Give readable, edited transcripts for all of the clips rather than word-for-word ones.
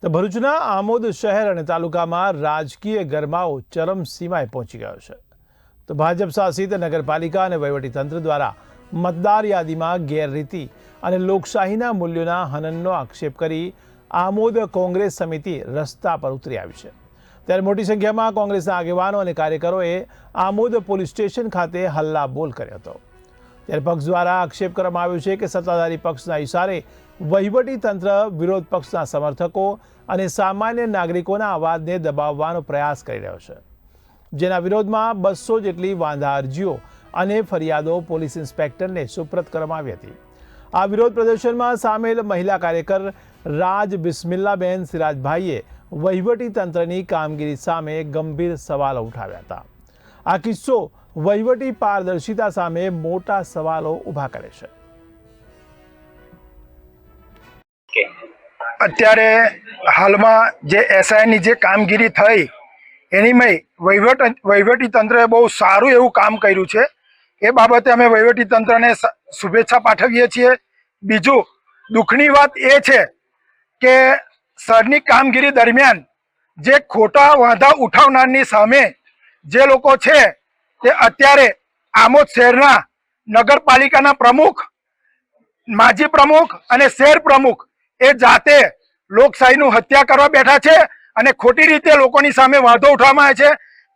તો ભરૂચના આમોદ શહેર અને તાલુકામાં રાજકીય ગરમાવો ચરમસીમાએ પહોંચી ગયો છે। તો ભાજપ શાસિત નગરપાલિકા અને વહીવટીતંત્ર દ્વારા મતદાર યાદીમાં ગેરરીતિ અને લોકશાહીના મૂલ્યોના હનનનો આક્ષેપ કરી આમોદ કોંગ્રેસ સમિતિ રસ્તા પર ઉતરી આવી છે। ત્યારે મોટી સંખ્યામાં કોંગ્રેસના આગેવાનો અને કાર્યકરોએ આમોદ પોલીસ સ્ટેશન ખાતે હલ્લાબોલ કર્યો હતો। ત્યારે પક્ષ દ્વારા આક્ષેપ કરવામાં આવ્યો છે કે સત્તાધારી પક્ષના ઇશારે વહીવટી તંત્ર વિરોધ પક્ષના સમર્થકો અને સામાન્ય નાગરિકોના અવાજને દબાવવાનો પ્રયાસ કરી રહ્યો છે, જેના વિરોધમાં 200 જેટલી વાંધા અરજીઓ અને ફરિયાદો પોલીસ ઇન્સ્પેક્ટરને સુપ્રત કરવામાં આવી હતી। આ વિરોધ પ્રદર્શનમાં સામેલ મહિલા કાર્યકર રાજ બિસ્મિલ્લાબેન સિરાજભાઈએ વહીવટી તંત્રની કામગીરી સામે ગંભીર સવાલો ઉઠાવ્યા હતા। આ કિસ્સો વહીવટી પારદર્શિતા સામે મોટા સવાલો ઊભા કરે છે। અત્યારે હાલમાં જે એસઆઈની જે કામગીરી થઈ એનીમાં વહીવટી તંત્રએ બહુ સારું એવું કામ કર્યું છે। એ બાબતે અમે વહીવટી તંત્રને શુભેચ્છા પાઠવીએ છીએ। બીજું દુઃખની વાત એ છે કે સરની કામગીરી દરમિયાન જે ખોટા વાંધા ઉઠાવનારની સામે જે લોકો છે તે અત્યારે આમોદ શહેરના નગરપાલિકાના પ્રમુખ, માજી પ્રમુખ અને શહેર પ્રમુખ એ જાતે લોકશાહીનું હત્યા કરવા બેઠા છે અને ખોટી રીતે લોકોની સામે વાંધો ઉઠાવવામાં આવે છે।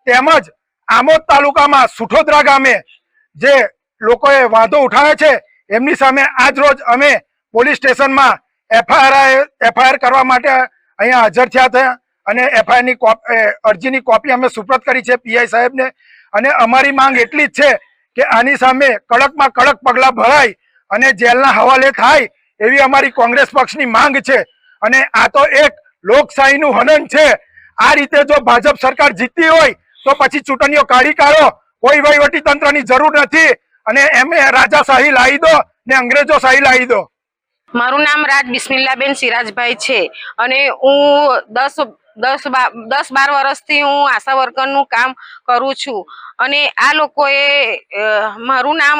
તેમજ આમોદ તાલુકામાં સુઠોદરા ગામે જે લોકોએ વાંધો ઉઠાવ્યો છે એમની સામે આજ રોજ અમે પોલીસ સ્ટેશનમાં એફઆઈઆર કરવા માટે અહીંયા હાજર થયા હતા અને એફઆઈઆરની અરજીની કોપી અમે સુપ્રત કરી છે પીઆઈ સાહેબને। અને અમારી માંગ એટલી જ છે કે આની સામે કડકમાં કડક પગલાં ભરાય અને જેલના હવાલે થાય એવી અમારી કોંગ્રેસ પક્ષની માંગ છે। અને આ તો એક લોકશાહીનું હનન છે। આ રીતે જો ભાજપ સરકાર જીતતી હોય તો પછી ચૂંટણીઓ કાઢી કાઢો, કોઈ વહીવટી તંત્રની જરૂર નથી અને એમે રાજાશાહી લાવી દો ને અંગ્રેજો શાહી લાવી દો। મારું નામ રાજ બિસ્મિલ્લાબેન સિરાજભાઈ છે અને હું 10-12 વર્ષથી હું આશા વર્કરનું કામ કરું છું અને આ લોકોએ મારું નામ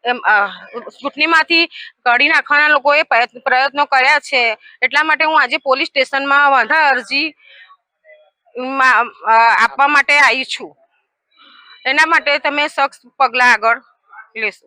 ચૂંટણીમાંથી કાઢી નાખવાના લોકોએ પ્રયત્નો કર્યા છે। એટલા માટે હું આજે પોલીસ સ્ટેશનમાં વાંધા અરજી આપવા માટે આવી છું। એના માટે તમે સખ્ત પગલાં આગળ લેશો।